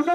Guys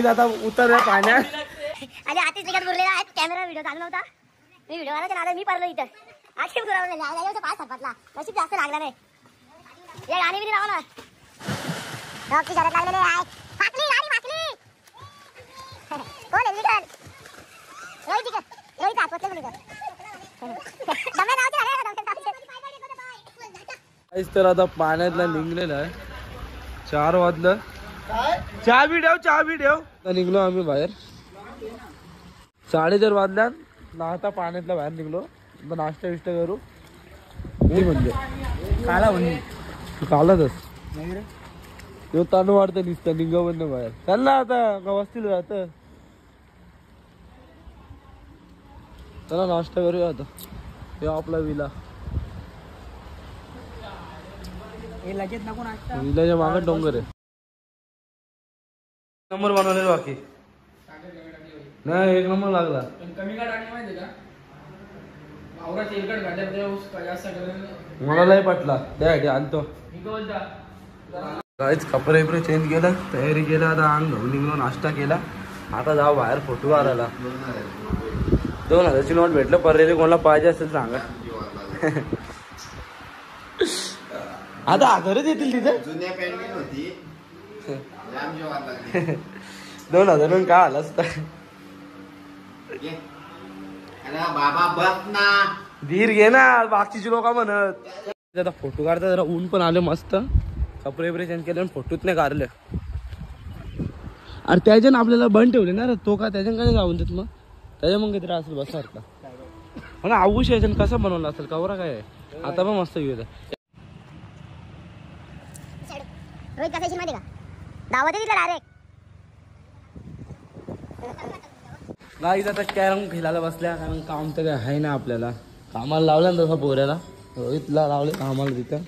आता उतर पाण्यात आणि आधीच निघत बुरलेला आहे. कॅमेरा व्हिडिओ चालू नव्हता. मी व्हिडिओ वाला नादात मी पडलो इथं. आधी बुरवलेला आहे. पाय सरपटला. नशीब जास्त लागला नाही. हे गाणी बिनी लावा ना. डॉक्टरची शरत लागलेली आहे. फाकली गाडी फाकली. कोण आहे निघल? रोहित निघल. रोहित आतवतले निघल. दमे नावचे आहे का डॉक्टर? गाईज तर आता पाण्यातला निघलेला आहे. 4 वाजलं. चहा बी ठेव. निघलो आम्ही बाहेर. 4:30 वाजल्यात. नाहता पाण्यातला बाहेर निघलो. नाश्ता विष्टा करू. मी म्हणजे कालाच तो ताण वाढतं निसतं निघावं बाहेर. चालला आता गवस्तीला राहत. चला नाश्ता करूया आता. हे आपला विला विलाच्या मागे डोंगर आहे. नंबर बनवले बाकी नाही. 1 नंबर लागला. कमी का टाकली माहिती का? आवरा तेलकट घातल्यावर जास्त मला लय पटला त्यासाठी आणतो. काहीच कपडे बिपडे चेंज केलं. तयारी केलं. आता अंग घेऊन निघलो. नाश्ता केला. आता जाऊ बाहेर फोटो मारायला. 2000ची नोट भेटलं. पर्याय कोणाला पाहिजे असेल सांगा. आता 1000च येतील तिथे. जुन्या पॅन्ट होती 2000 काय आलं असतं. बाबा बस ना. धीर घे ना. बाकीची लोक म्हणत. आता फोटो काढता. जरा ऊन पण आले मस्त. कपडे बिपडे चेंज केले. फोटोच नाही काढले. अरे त्याच्यानं आपल्याला बंद ठेवले ना. तो का त्याच्याकडे जाऊन देत मग. त्याच्या मग काहीतरी असेल बसा वाटला. म्हणा आऊश याच्यानं कसं बनवलं असेल कवरा काय आहे. आता पण मस्त येऊ. रोहित कसा येशील माहिती का? दावत आहे तिथं डायरेक्ट. गाईज आता कॅरम खेळायला बसल्या. कारण काम तर काय आहे ना आपल्याला. कामाला लावलं ना तसं पोऱ्याला. रोहितला लावले कामाला तिथं.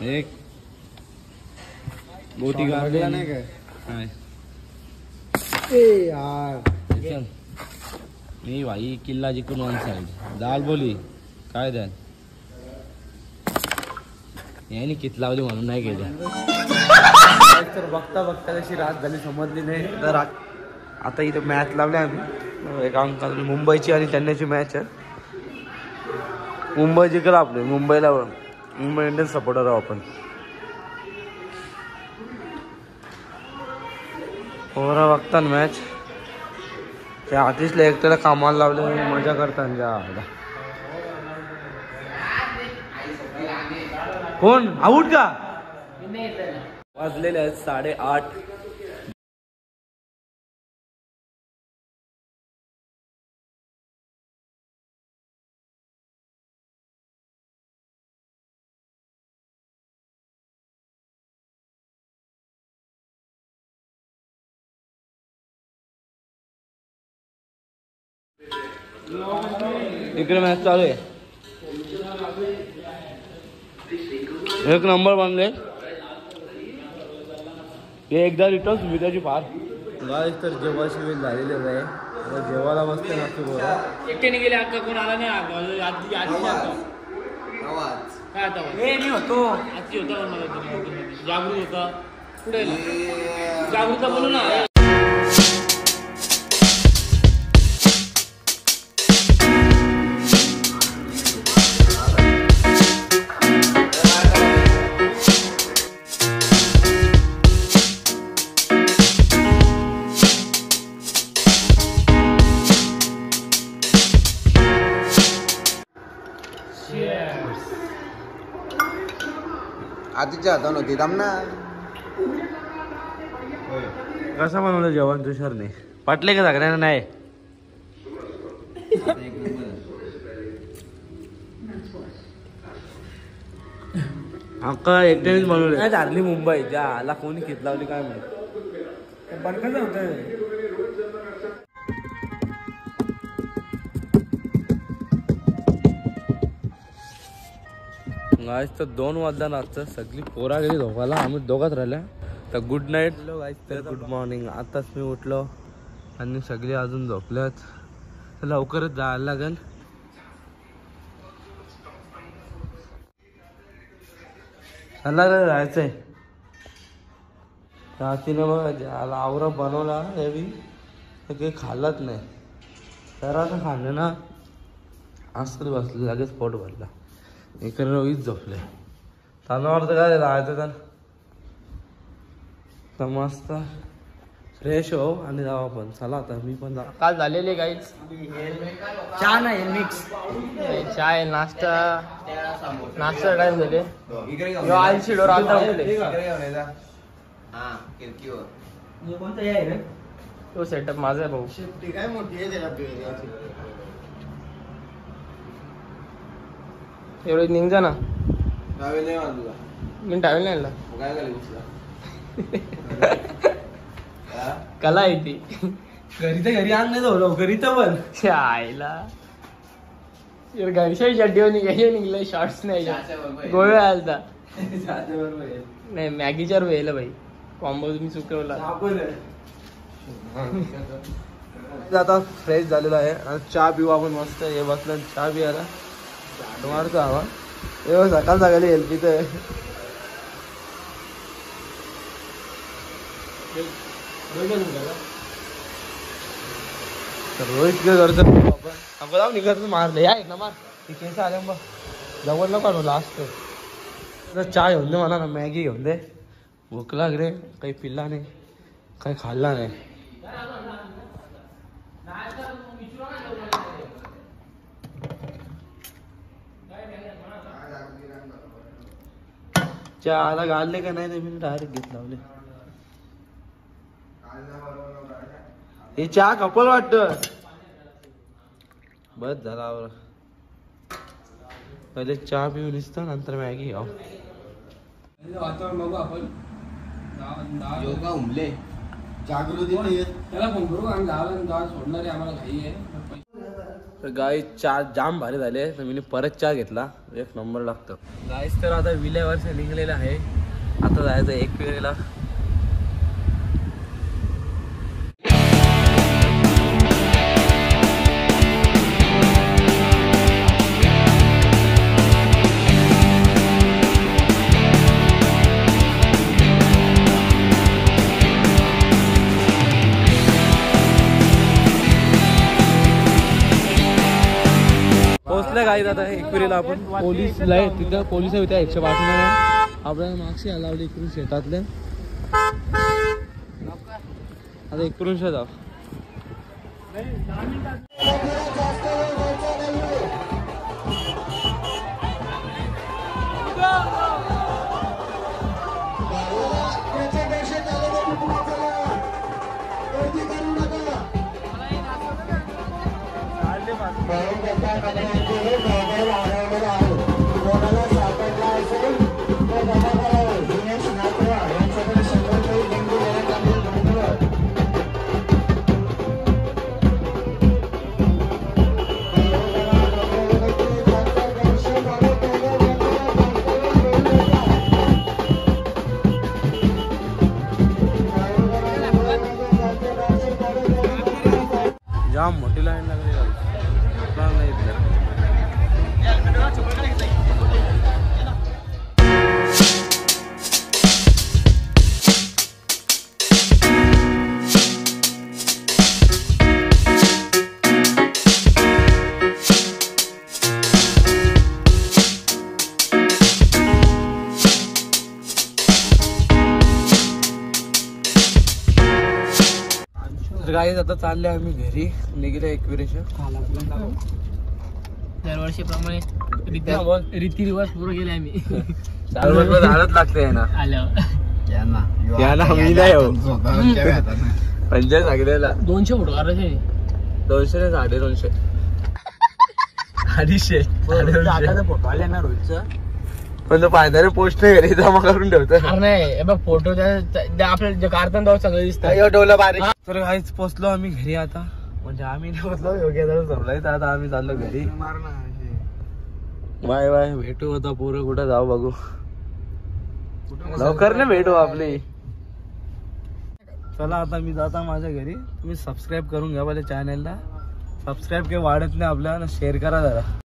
एक बोटी काढली नाही काय यार. मी भाई किल्ला जिंकून 1 साइड दाल बोली काय द्या याने कित लावली म्हणून नाही गेले. तर बघता कशी रात झाली समजली नाही. तर आता इथे मॅच लावली आम्ही. एक अंकल मुंबईची आणि चेन्नईची मॅच आहे. मुंबई जिंकला आपले. मुंबईला मुंबई इंडियन्स सपोर्टर आहोत आपण. पोरा बघता मॅच. त्या आतिशला एकट्याला कामाला लावले. मजा करतात जा. कोण आऊट का? वाजलेले आहेत 8:30. इकडे मॅच चालू आहे. 1 नंबर बनले. हे एकदा रिटर्न सुविधाची फार गाईस. तर जेवायची वेळ झालेली आहे. जेवायला बसते ना बरोबर. एकट्याने गेले अक्का कोण आला नाही. आधी आवाज काय आता मी होतो. आजी होता जागृत होता. पुढे जागृत बोलू ना. आधीच्या हातानं होती ना. कसं बनवलं जेवण तुषारने? पटले का सगळ्यांना? नाही अक्का एकट्यानेच बनवले. काय झाली मुंबई ज्या आला कोणी घेत लावली काय माहिती. बनकच होत. गाईस तर 2 वाजता नाचतं. सगळी पोरा गेली झोपायला. आम्ही दोघात राहिल्या. तर गुड नाईट. तर गुड मॉर्निंग. आताच मी उठलो आणि सगळे अजून झोपल्यात. तर लवकरच जायला लागेल. चला रे जायचंय. तिने मग आवरा बनवला हेवी तर काही खाल्लंच नाही. तर आता खाल्लं ना असं बसलं लगेच पोट भरला. इकडे रोहीत झोपले. तांदूळ तर काय जायचं तर मस्त फ्रेश हो आणि जाऊ आपण. चला आता मी पण जाऊ. काल झालेले काहीच चहा नाही मिक्स चाय नाश्ता टाइम झाले. आलशी डोर आता तो सेटअप माझा आहे भाऊ. काय मोठी आहे त्याला एवढं निघजा ना. टावेल नाही बांधला. मी टावेल नाही आणला. काय झालं घुसला कला आहे ती. घरी तर घरी आण नाही जाऊ लवकर इथं पण आईला घरच्या चड्डीवर निघले शॉर्ट्स नाही गोव्या आलता नाही मॅगीच्या वेळेला भाई कॉम्बो तुम्ही चुकवला. आता फ्रेश झालेला आहे आणि चहा पिऊ आपण मस्त. हे बसलं चहा पियाला मारतो हवा. हे सकाळ सकाळी हेल्पी तर रोहित काय करतो आपण जाऊ निघत मारले या ना मार. ती केस आले बघ जवळ नको आणू लास्ट. चहा घेऊन दे मला ना. मॅगी घेऊन दे. भूक लागले. काही पिल्ला नाही काही खाल्ला नाही. चहाला घालले का नाही मी डायरेक्ट घेत लावले. हे चहा कपल वाटत बस झाला. पहिले चहा पिऊन दिसत नंतर मॅगी खाऊ. वातावरण बघू आपण. योगा उमले जागृती त्याला फोन करू आम्ही गावाला सोडणार आहे. आम्हाला घाई आहे. तर गाई चहा जाम भारी झाले. तर मी परत चहा घेतला. एक नंबर लागतो गाईस. तर आता विल्यावर निघलेलं आहे. आता जायचं एक वेळेला. पोहोचल्या गाईत आता एकविरीला आपण. पोलीसला आहे तिथं. पोलीस होत्या 105 मध्ये. आपल्याला मागशी लावली इकडून शेतातले. आता इकडून जाऊ. जाम मोठी लाईन लागली. गाईज आता चालले आम्ही घरी. निघले एकविरेच्या. दरवर्षीप्रमाणे रीती रिवाज पूर्ण केले आम्ही. झाडच लागते ना आल्यावर. मी नाही हो. पंचायत सांगितलेला 200 फोटो काढायचे. 200 नाही 250. 250 फोटो आले ना रोजचं. पण तो फायद्याने पोस्ट नाही घरी जमा करून ठेवतो. नाही बघ फोटो आपल्याला जे काढताना तेव्हा सगळं दिसतं. तर काहीच पोचलो आम्ही घरी आता. म्हणजे आम्ही नाही पोचलो. योग्य जमलाय तर आता आम्ही चाललो घरी. Bye bye. भेटू आता. पोरं कुठं जाऊ बघू. लवकर नाही भेटू आपली. चला आता मी जाता माझ्या घरी. तुम्ही सबस्क्राईब करून घ्या माझ्या चॅनलला. सबस्क्राईब काही वाढत नाही आपल्याला, शेअर करा जरा.